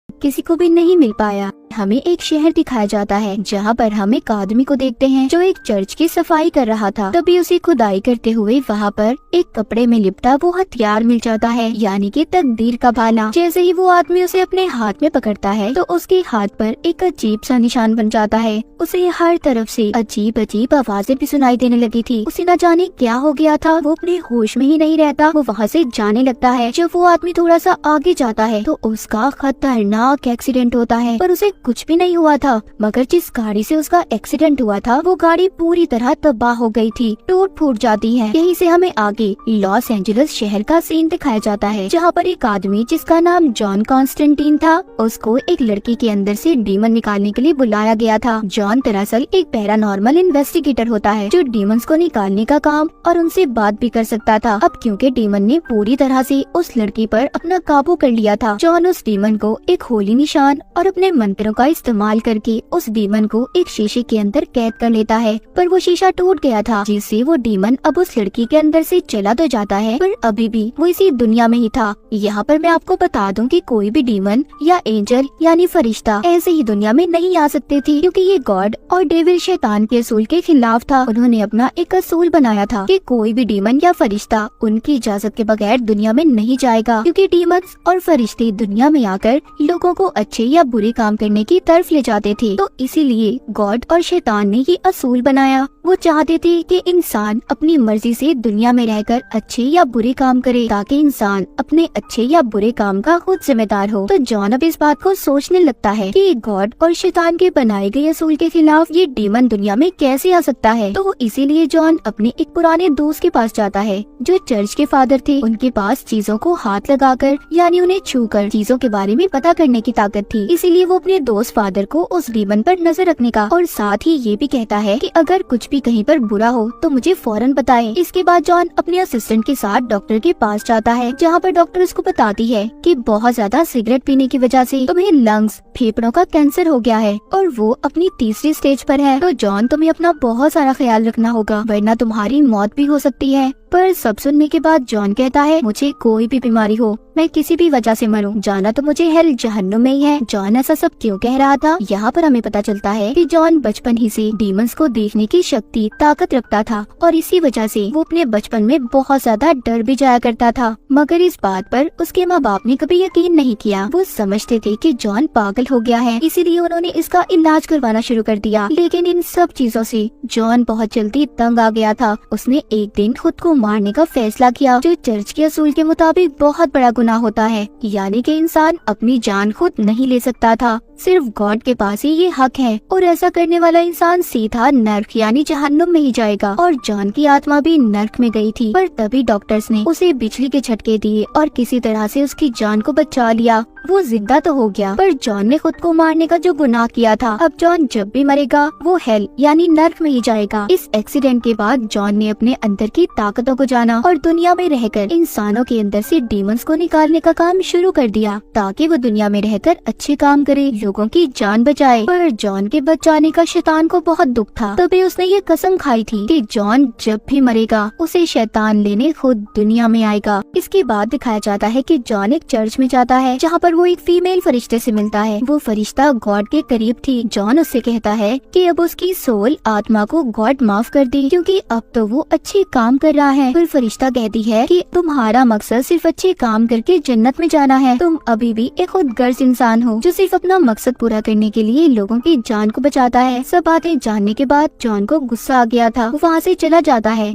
किसी को भी नहीं मिल पाया। हमें एक शहर दिखाया जाता है जहाँ पर हम एक आदमी को देखते हैं जो एक चर्च की सफाई कर रहा था। तभी उसे खुदाई करते हुए वहाँ पर एक कपड़े में लिपटा वो हथियार मिल जाता है, यानी कि तकदीर का भाला। जैसे ही वो आदमी उसे अपने हाथ में पकड़ता है तो उसके हाथ पर एक अजीब सा निशान बन जाता है। उसे हर तरफ से अजीब अजीब आवाजें भी सुनाई देने लगी थी। उसे न जाने क्या हो गया था, वो अपने होश में ही नहीं रहता। वो वहाँ से जाने लगता है। जब वो आदमी थोड़ा सा आगे जाता है तो उसका खतरनाक एक्सीडेंट होता है, पर उसे कुछ भी नहीं हुआ था। मगर जिस गाड़ी से उसका एक्सीडेंट हुआ था वो गाड़ी पूरी तरह तबाह हो गई थी, टूट फूट जाती है। यहीं से हमें आगे लॉस एंजलिस शहर का सीन दिखाया जाता है, जहाँ पर एक आदमी जिसका नाम जॉन कॉन्स्टेंटीन था, उसको एक लड़की के अंदर से डीमन निकालने के लिए बुलाया गया था। जॉन दरअसल एक पैरानॉर्मल इन्वेस्टिगेटर होता है जो डीमंस को निकालने का काम और उनसे बात भी कर सकता था। अब क्योंकि डीमन ने पूरी तरह से उस लड़की पर अपना काबू कर लिया था, जॉन उस डीमन को एक होली निशान और अपने मंत्रों का इस्तेमाल करके उस डीमन को एक शीशे के अंदर कैद कर लेता है। पर वो शीशा टूट गया था, जिससे वो डीमन अब उस लड़की के अंदर से चला तो जाता है पर अभी भी वो इसी दुनिया में ही था। यहाँ पर मैं आपको बता दूं कि कोई भी डीमन या एंजल यानी फरिश्ता ऐसे ही दुनिया में नहीं आ सकते थे, क्योंकि ये गॉड और डेविल शैतान के असूल के खिलाफ था। उन्होंने अपना एक असूल बनाया था कि कोई भी डीमन या फरिश्ता उनकी इजाजत के बगैर दुनिया में नहीं जाएगा, क्योंकि डीमंस और फरिश्ते दुनिया में आकर लोगों को अच्छे या बुरे काम करने की तरफ ले जाते थे। तो इसीलिए गॉड और शैतान ने ये असूल बनाया। वो चाहते थे कि इंसान अपनी मर्जी से दुनिया में रहकर अच्छे या बुरे काम करे, ताकि इंसान अपने अच्छे या बुरे काम का खुद जिम्मेदार हो। तो जॉन अब इस बात को सोचने लगता है कि गॉड और शैतान के बनाए गए असूल के खिलाफ ये डीमन दुनिया में कैसे आ सकता है। तो इसीलिए जॉन अपने एक पुराने दोस्त के पास जाता है जो चर्च के फादर थे। उनके पास चीजों को हाथ लगाकर यानी उन्हें छूकर चीजों के बारे में पता करने की ताकत थी। इसीलिए वो अपने दोस्त फादर को उस डीमन पर नजर रखने का और साथ ही ये भी कहता है कि अगर कुछ भी कहीं पर बुरा हो तो मुझे फौरन बताएं। इसके बाद जॉन अपने असिस्टेंट के साथ डॉक्टर के पास जाता है, जहाँ पर डॉक्टर उसको बताती है कि बहुत ज्यादा सिगरेट पीने की वजह से तुम्हें लंग्स फेफड़ों का कैंसर हो गया है और वो अपनी तीसरी स्टेज पर है। तो जॉन तुम्हें अपना बहुत सारा ख्याल रखना होगा, वरना तुम्हारी मौत भी हो सकती है। पर सब सुनने के बाद जॉन कहता है मुझे कोई भी बीमारी हो, मैं किसी भी वजह से मरूं, जाना तो मुझे हेल जहन्नुम में ही है। जॉन ऐसा सब क्यों कह रहा था, यहाँ पर हमें पता चलता है कि जॉन बचपन ही से डीमंस को देखने की शक्ति ताकत रखता था और इसी वजह से वो अपने बचपन में बहुत ज्यादा डर भी जाया करता था। मगर इस बात पर उसके माँ बाप ने कभी यकीन नहीं किया। वो समझते थे कि जॉन पागल हो गया है, इसीलिए उन्होंने इसका इलाज करवाना शुरू कर दिया। लेकिन इन सब चीजों से जॉन बहुत जल्दी तंग आ गया था। उसने एक दिन खुद को मारने का फैसला किया, जो चर्च के असूल के मुताबिक बहुत बड़ा गुनाह होता है, यानी कि इंसान अपनी जान खुद नहीं ले सकता था, सिर्फ गॉड के पास ही ये हक है और ऐसा करने वाला इंसान सीधा नर्क यानी जहन्नुम में ही जाएगा। और जॉन की आत्मा भी नर्क में गई थी, पर तभी डॉक्टर्स ने उसे बिजली के झटके दिए और किसी तरह से उसकी जान को बचा लिया। वो जिंदा तो हो गया, पर जॉन ने खुद को मारने का जो गुनाह किया था, अब जॉन जब भी मरेगा वो हेल यानी नर्क में ही जाएगा। इस एक्सीडेंट के बाद जॉन ने अपने अंदर की ताकतों को जाना और दुनिया में रहकर इंसानों के अंदर से डीमंस को निकालने का काम शुरू कर दिया, ताकि वो दुनिया में रहकर अच्छे काम करे, लोगों की जान बचाए। पर जॉन के बच जाने का शैतान को बहुत दुख था, तभी उसने ये कसम खाई थी कि जॉन जब भी मरेगा उसे शैतान लेने खुद दुनिया में आएगा। इसके बाद दिखाया जाता है कि जॉन एक चर्च में जाता है, जहाँ पर वो एक फीमेल फरिश्ते से मिलता है। वो फरिश्ता गॉड के करीब थी। जॉन उससे कहता है कि अब उसकी सोल आत्मा को गॉड माफ कर दे, क्योंकि अब तो वो अच्छे काम कर रहा है। फिर फरिश्ता कहती है कि तुम्हारा मकसद सिर्फ अच्छे काम करके जन्नत में जाना है, तुम अभी भी एक खुदगर्ज इंसान हो जो सिर्फ अपना मकसद पूरा करने के लिए लोगों की जान को बचाता है। सब बातें जानने के बाद जॉन को गुस्सा आ गया था, वो वहाँ से चला जाता है।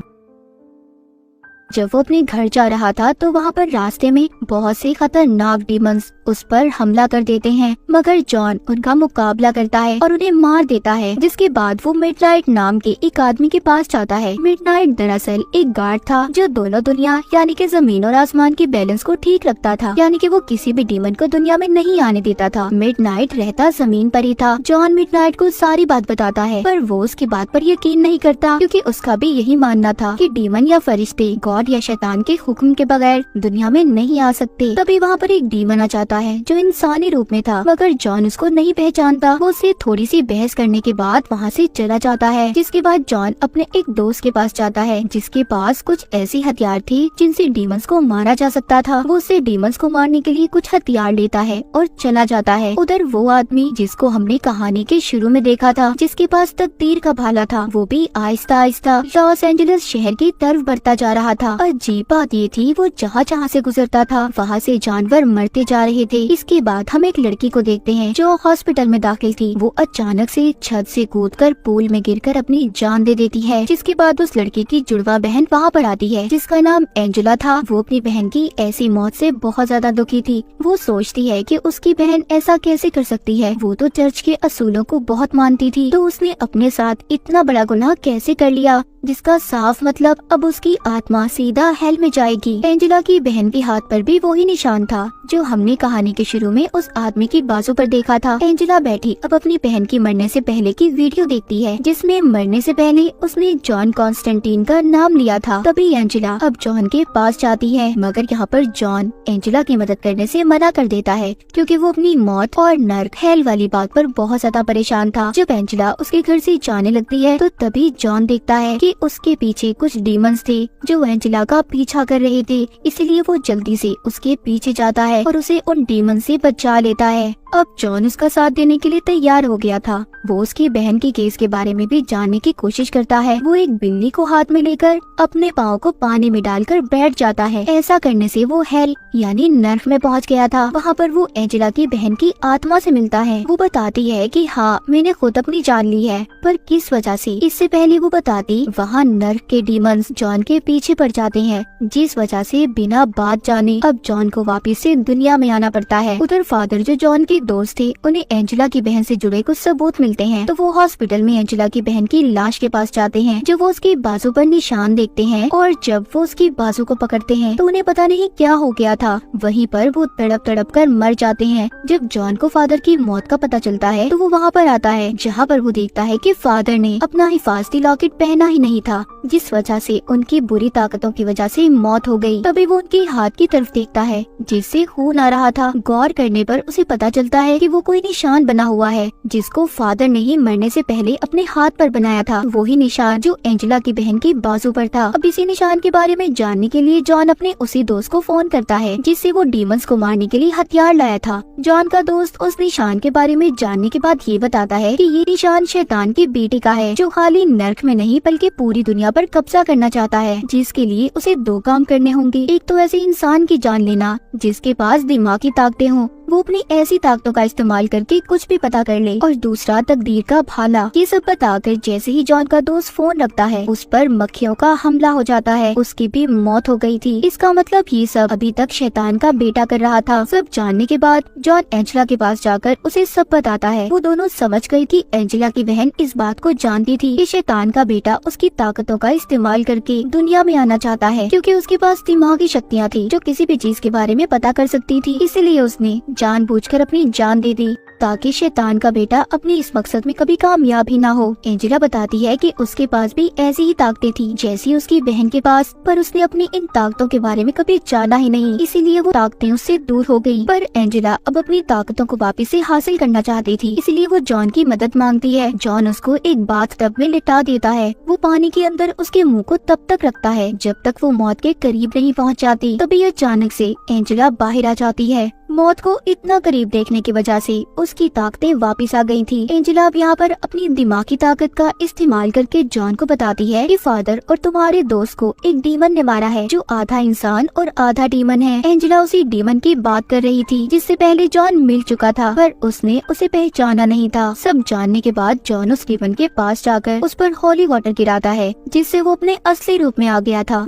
जब वो अपने घर जा रहा था तो वहाँ पर रास्ते में बहुत से खतरनाक डीमंस उस पर हमला कर देते हैं, मगर जॉन उनका मुकाबला करता है और उन्हें मार देता है। जिसके बाद वो मिडनाइट नाम के एक आदमी के पास जाता है। मिडनाइट दरअसल एक गार्ड था जो दोनों दुनिया यानी कि जमीन और आसमान के बैलेंस को ठीक रखता था, यानी कि वो किसी भी डीमन को दुनिया में नहीं आने देता था। मिडनाइट रहता जमीन पर ही था। जॉन मिडनाइट को सारी बात बताता है, पर वो उसकी बात पर यकीन नहीं करता, क्योंकि उसका भी यही मानना था कि डीमन या फरिश्ते गॉड या शैतान के हुक्म के बगैर दुनिया में नहीं आ सकते। तभी वहाँ पर एक डीमन आ जाता है जो इंसानी रूप में था, मगर जॉन उसको नहीं पहचानता। वो उससे थोड़ी सी बहस करने के बाद वहाँ से चला जाता है। जिसके बाद जॉन अपने एक दोस्त के पास जाता है जिसके पास कुछ ऐसी हथियार थी जिनसे डीमंस को मारा जा सकता था। वो उससे डीमंस को मारने के लिए कुछ हथियार लेता है और चला जाता है। उधर वो आदमी जिसको हमने कहानी के शुरू में देखा था, जिसके पास तकदीर का भाला था, वो भी आहिस्ता आहिस्ता लॉस एंजलिस शहर की तरफ बढ़ता जा रहा था। अजीब बात ये थी, वो जहाँ जहाँ से गुजरता था वहाँ से जानवर मरते जा रहे थे। इसके बाद हम एक लड़की को देखते हैं जो हॉस्पिटल में दाखिल थी। वो अचानक से छत से कूदकर पूल में गिरकर अपनी जान दे देती है। जिसके बाद उस लड़की की जुड़वा बहन वहाँ पर आती है जिसका नाम एंजेला था। वो अपनी बहन की ऐसी मौत से बहुत ज्यादा दुखी थी। वो सोचती है कि उसकी बहन ऐसा कैसे कर सकती है, वो तो चर्च के असूलों को बहुत मानती थी, तो उसने अपने साथ इतना बड़ा गुनाह कैसे कर लिया, जिसका साफ मतलब अब उसकी आत्मा सीधा हेल में जाएगी। एंजेला की बहन के हाथ पर भी वही निशान था जो हमने कहानी के शुरू में उस आदमी की बाजू पर देखा था। एंजेला बैठी अब अपनी बहन की मरने से पहले की वीडियो देखती है जिसमें मरने से पहले उसने जॉन कॉन्स्टेंटीन का नाम लिया था। तभी एंजेला अब जॉन के पास जाती है, मगर यहाँ पर जॉन एंजेला की मदद करने से मना कर देता है क्योंकि वो अपनी मौत और नर्क हेल वाली बात पर बहुत ज्यादा परेशान था। जब एंजेला उसके घर से जाने लगती है तो तभी जॉन देखता है कि उसके पीछे कुछ डीमंस थे जो एंजेला का पीछा कर रहे थे। इसलिए वो जल्दी से उसके पीछे जाता है और उसे उन डीमंस से बचा लेता है। अब जॉन उसका साथ देने के लिए तैयार हो गया था। वो उसकी बहन की केस के बारे में भी जानने की कोशिश करता है। वो एक बिल्ली को हाथ में लेकर अपने पाँव को पानी में डालकर बैठ जाता है। ऐसा करने से वो हेल यानी नर्क में पहुंच गया था। वहाँ पर वो एंजेला की बहन की आत्मा से मिलता है। वो बताती है कि हाँ, मैंने खुद अपनी जान ली है, पर किस वजह से। इससे पहले वो बताती वहाँ नर्क के डीमंस जॉन के पीछे पड़ जाते हैं, जिस वजह से बिना बात जाने अब जॉन को वापिस से दुनिया में आना पड़ता है। उधर फादर जो जॉन के दोस्त थे, उन्हें एंजेला की बहन से जुड़े कुछ सबूत मिलते हैं, तो वो हॉस्पिटल में एंजेला की बहन की लाश के पास जाते हैं। जब वो उसकी बाजू पर निशान देखते हैं और जब वो उसकी बाजू को पकड़ते हैं तो उन्हें पता नहीं क्या हो गया था। वहीं पर वो तड़प तड़प कर मर जाते हैं। जब जॉन को फादर की मौत का पता चलता है तो वो वहाँ पर आता है, जहाँ पर वो देखता है कि फादर ने अपना हिफाजती लॉकेट पहना ही नहीं था, जिस वजह से उनकी बुरी ताकतों की वजह से मौत हो गई। तभी वो उनके हाथ की तरफ देखता है जिससे खून आ रहा था। गौर करने पर उसे पता चलता है कि वो कोई निशान बना हुआ है जिसको फादर ने ही मरने से पहले अपने हाथ पर बनाया था। वही निशान जो एंजेला की बहन की बाजू पर था। अब इसी निशान के बारे में जानने के लिए जॉन अपने उसी दोस्त को फोन करता है जिससे वो डीमंस को मारने के लिए हथियार लाया था। जॉन का दोस्त उस निशान के बारे में जानने के बाद ये बताता है कि ये निशान शैतान की बेटी का है जो खाली नर्क में नहीं बल्कि पूरी दुनिया पर कब्जा करना चाहता है, जिसके लिए उसे दो काम करने होंगे। एक तो ऐसे इंसान की जान लेना जिसके पास दिमागी ताकतें हों, वो अपनी ऐसी ताकतों का इस्तेमाल करके कुछ भी पता कर ले, और दूसरा तकदीर का भाला। ये सब बताकर जैसे ही जॉन का दोस्त फोन रखता है उस पर मक्खियों का हमला हो जाता है। उसकी भी मौत हो गई थी। इसका मतलब ये सब अभी तक शैतान का बेटा कर रहा था। सब जानने के बाद जॉन एंजेला के पास जाकर उसे सब बताता है। वो दोनों समझ गई थी एंजेला की बहन इस बात को जानती थी कि शैतान का बेटा उसकी ताकतों का इस्तेमाल करके दुनिया में आना चाहता है, क्योंकि उसके पास दिमागी शक्तियाँ थी जो किसी भी चीज के बारे में पता कर सकती थी। इसीलिए उसने जानबूझकर अपनी जान दे दी ताकि शैतान का बेटा अपने इस मकसद में कभी कामयाब ही ना हो। एंजेला बताती है कि उसके पास भी ऐसी ही ताकतें थी जैसी उसकी बहन के पास, पर उसने अपनी इन ताकतों के बारे में कभी जाना ही नहीं, इसीलिए वो ताकतें उससे दूर हो गई। पर एंजेला अब अपनी ताकतों को वापस से हासिल करना चाहती थी, इसलिए वो जॉन की मदद मांगती है। जॉन उसको एक बाथटब में लिटा देता है। वो पानी के अंदर उसके मुंह को तब तक रखता है जब तक वो मौत के करीब नहीं पहुंच जाती। तभी अचानक से एंजेला बाहर आ जाती है। मौत को इतना करीब देखने की वजह से उसकी ताकतें वापस आ गई थी। एंजेला अब यहाँ पर अपनी दिमागी ताकत का इस्तेमाल करके जॉन को बताती है कि फादर और तुम्हारे दोस्त को एक डीमन ने मारा है जो आधा इंसान और आधा डीमन है। एंजेला उसी डीमन की बात कर रही थी जिससे पहले जॉन मिल चुका था, पर उसने उसे पहचाना नहीं था। सब जानने के बाद जॉन उस डीमन के पास जाकर उस पर होली वाटर गिराता है जिससे वो अपने असली रूप में आ गया था।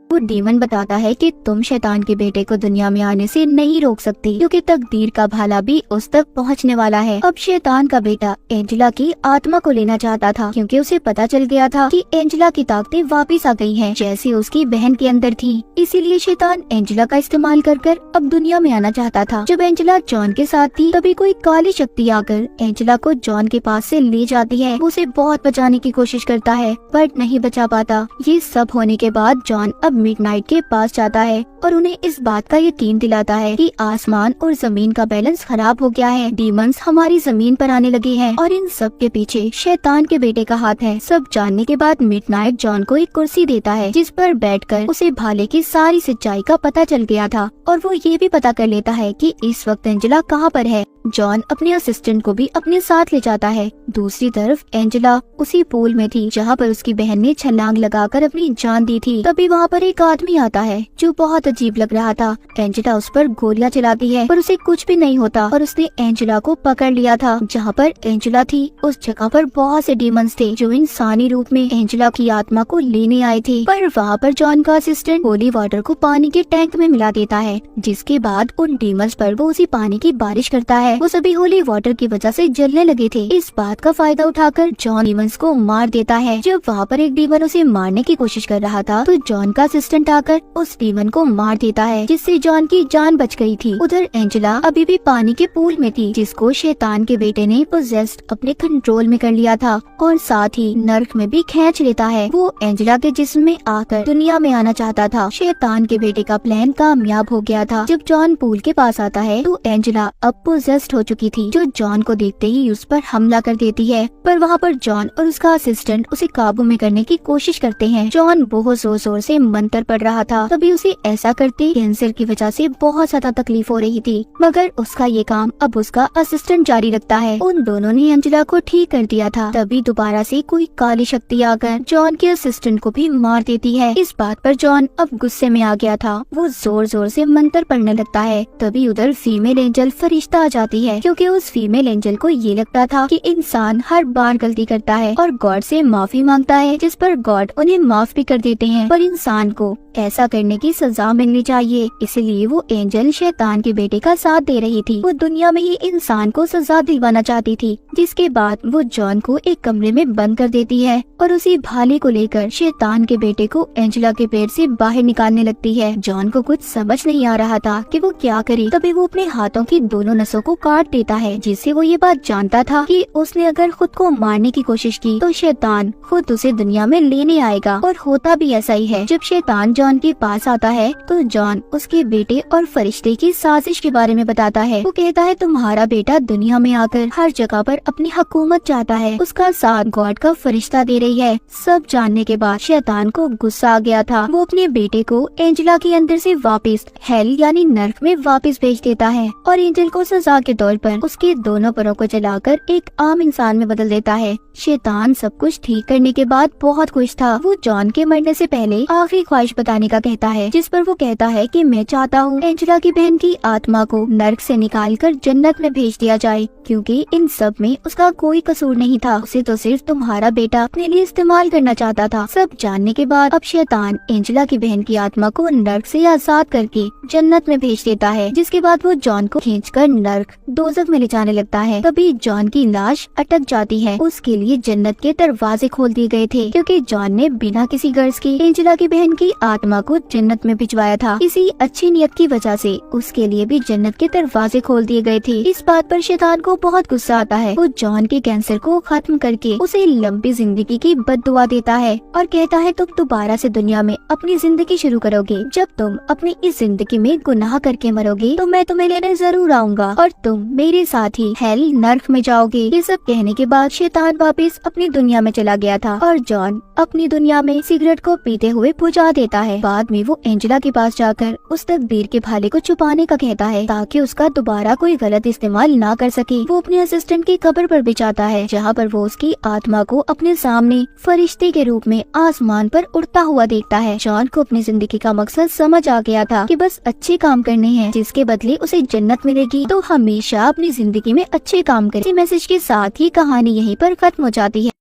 वो डीमन बताता है कि तुम शैतान के बेटे को दुनिया में आने से नहीं रोक सकती, क्योंकि तकदीर का भाला भी उस तक पहुंचने वाला है। अब शैतान का बेटा एंजेला की आत्मा को लेना चाहता था, क्योंकि उसे पता चल गया था कि एंजेला की ताकतें वापस आ गई हैं, जैसी उसकी बहन के अंदर थी। इसीलिए शैतान एंजेला का इस्तेमाल कर अब दुनिया में आना चाहता था। जब एंजेला जॉन के साथ थी तभी कोई काली शक्ति आकर एंजेला को जॉन के पास से ले जाती है। वो उसे बहुत बचाने की कोशिश करता है पर नहीं बचा पाता। ये सब होने के बाद जॉन अब मिडनाइट के पास जाता है और उन्हें इस बात का यकीन दिलाता है कि आसमान और जमीन का बैलेंस खराब हो गया है। डीमंस हमारी जमीन पर आने लगे हैं और इन सब के पीछे शैतान के बेटे का हाथ है। सब जानने के बाद मिडनाइट जॉन को एक कुर्सी देता है जिस पर बैठकर उसे भाले की सारी सच्चाई का पता चल गया था और वो ये भी पता कर लेता है कि इस वक्त एंजेला कहाँ पर है। जॉन अपने असिस्टेंट को भी अपने साथ ले जाता है। दूसरी तरफ एंजेला उसी पूल में थी जहाँ पर उसकी बहन ने छलांग लगाकर अपनी जान दी थी। तभी वहाँ पर एक आदमी आता है जो बहुत अजीब लग रहा था। एंजेला उस पर गोलियां चलाती है पर उसे कुछ भी नहीं होता और उसने एंजेला को पकड़ लिया था। जहाँ पर एंजेला थी उस जगह पर बहुत से डीमंस थे जो इंसानी रूप में एंजेला की आत्मा को लेने आए थे। पर वहाँ पर जॉन का असिस्टेंट होली वाटर को पानी के टैंक में मिला देता है, जिसके बाद उन डीमंस पर वो उसी पानी की बारिश करता है। वो सभी होली वाटर की वजह से जलने लगे थे। इस बात का फायदा उठाकर जॉन डीमंस को मार देता है। जब वहाँ पर एक डीमन उसे मारने की कोशिश कर रहा था तो जॉन का असिस्टेंट आकर उस डीमन को मार देता है, जिससे जॉन की जान बच गई थी। उधर एंजेला अभी भी पानी के पूल में थी जिसको शैतान के बेटे ने पोजेस्ड अपने कंट्रोल में कर लिया था और साथ ही नर्क में भी खींच लेता है। वो एंजेला के जिस्म में आकर दुनिया में आना चाहता था। शैतान के बेटे का प्लान कामयाब हो गया था। जब जॉन पूल के पास आता है तो एंजेला अब पोजेस्ड हो चुकी थी, जो जॉन को देखते ही उस पर हमला कर देती है। पर वहाँ पर जॉन और उसका असिस्टेंट उसे काबू में करने की कोशिश करते हैं। जॉन बहुत जोर जोर से मंत्र पढ़ रहा था, तभी उसे ऐसा करते कैंसर की वजह से बहुत ज्यादा तकलीफ हो रही थी, मगर उसका ये काम अब उसका असिस्टेंट जारी रखता है। उन दोनों ने एंजेला को ठीक कर दिया था। तभी दोबारा से कोई काली शक्ति आकर जॉन के असिस्टेंट को भी मार देती है। इस बात पर जॉन अब गुस्से में आ गया था। वो जोर जोर से मंत्र पढ़ने लगता है। तभी उधर फीमेल एंजल फरिश्ता आ जाती है, क्योंकि उस फीमेल एंजल को ये लगता था कि इंसान हर बार गलती करता है और गॉड से माफी मांगता है, जिस पर गॉड उन्हें माफ भी कर देते हैं। पर इंसान को ऐसा करने की सजा मिलनी चाहिए, इसलिए वो एंजल शैतान के बेटे का साथ दे रही थी। वो दुनिया में ही इंसान को सजा दिलवाना चाहती थी। जिसके बाद वो जॉन को एक कमरे में बंद कर देती है और उसी भाले को लेकर शैतान के बेटे को एंजेला के पेट से बाहर निकालने लगती है। जॉन को कुछ समझ नहीं आ रहा था कि वो क्या करे। तभी वो अपने हाथों की दोनों नसों को काट देता है, जिससे वो ये बात जानता था कि उसने अगर खुद को मारने की कोशिश की तो शैतान खुद उसे दुनिया में लेने आएगा। और होता भी ऐसा ही है। जब शैतान जॉन के पास आता है तो जॉन उसके बेटे और फरिश्ते की साजिश के बारे में बताता है। वो कहता है तुम्हारा बेटा दुनिया में आकर हर जगह पर अपनी हुकूमत चाहता है, उसका साथ गॉड का फरिश्ता दे रही है। सब जानने के बाद शैतान को गुस्सा आ गया था। वो अपने बेटे को एंजेला के अंदर से वापस हेल यानी नर्क में वापस भेज देता है और एंजल को सजा के तौर पर उसके दोनों पैरों को जलाकर एक आम इंसान में बदल देता है। शैतान सब कुछ ठीक करने के बाद बहुत खुश था। वो जॉन के मरने से पहले आखिरी ख्वाहिश बताने का कहता है, जिस पर वो कहता है कि मैं चाहता हूँ एंजेला की बहन की आत्मा को नर्क से निकालकर जन्नत में भेज दिया जाए, क्योंकि इन सब में उसका कोई कसूर नहीं था। उसे तो सिर्फ तुम्हारा बेटा अपने लिए इस्तेमाल करना चाहता था। सब जानने के बाद अब शैतान एंजेला की बहन की आत्मा को नर्क से आजाद करके जन्नत में भेज देता है, जिसके बाद वो जॉन को खींचकर नर्क दोज़ख में ले जाने लगता है। तभी जॉन की लाश अटक जाती है। उसके लिए जन्नत के दरवाजे खोल दिए गए थे, क्योंकि जॉन ने बिना किसी गर्ज के एंजेला की बहन की आत्मा को जन्नत में भिजवाया था। इसी अच्छी नियत की वजह से उसके लिए भी जन्नत के दरवाजे खोल दिए गए थे। इस बात पर शैतान को बहुत गुस्सा आता है। वो जॉन के कैंसर को खत्म करके उसे लंबी जिंदगी की बद्दुआ देता है और कहता है तुम दोबारा से दुनिया में अपनी जिंदगी शुरू करोगे। जब तुम अपनी इस जिंदगी में गुनाह करके मरोगे तो मैं तुम्हें लेने जरूर आऊंगा और तुम मेरे साथ ही हेल नर्क में जाओगे। ये सब कहने के बाद शैतान वापस अपनी दुनिया में चला गया था और जॉन अपनी दुनिया में सिगरेट को पीते हुए बुझा देता है। बाद में वो एंजेला के पास जाकर उस तकदीर के भाले को छुपाने का कहता है, ताकि उसका दोबारा कोई गलत इस्तेमाल ना कर सके। वो अपने असिस्टेंट की कब्र पर भी जाता है, जहाँ पर वो उसकी आत्मा को अपने सामने फरिश्ते के रूप में आसमान पर उड़ता हुआ देखता है। जॉन को अपनी जिंदगी का मकसद समझ आ गया था कि बस अच्छे काम करने हैं, जिसके बदले उसे जन्नत मिलेगी। तो हमेशा अपनी जिंदगी में अच्छे काम करें। इसी मैसेज के साथ ही कहानी यहीं पर खत्म हो जाती है।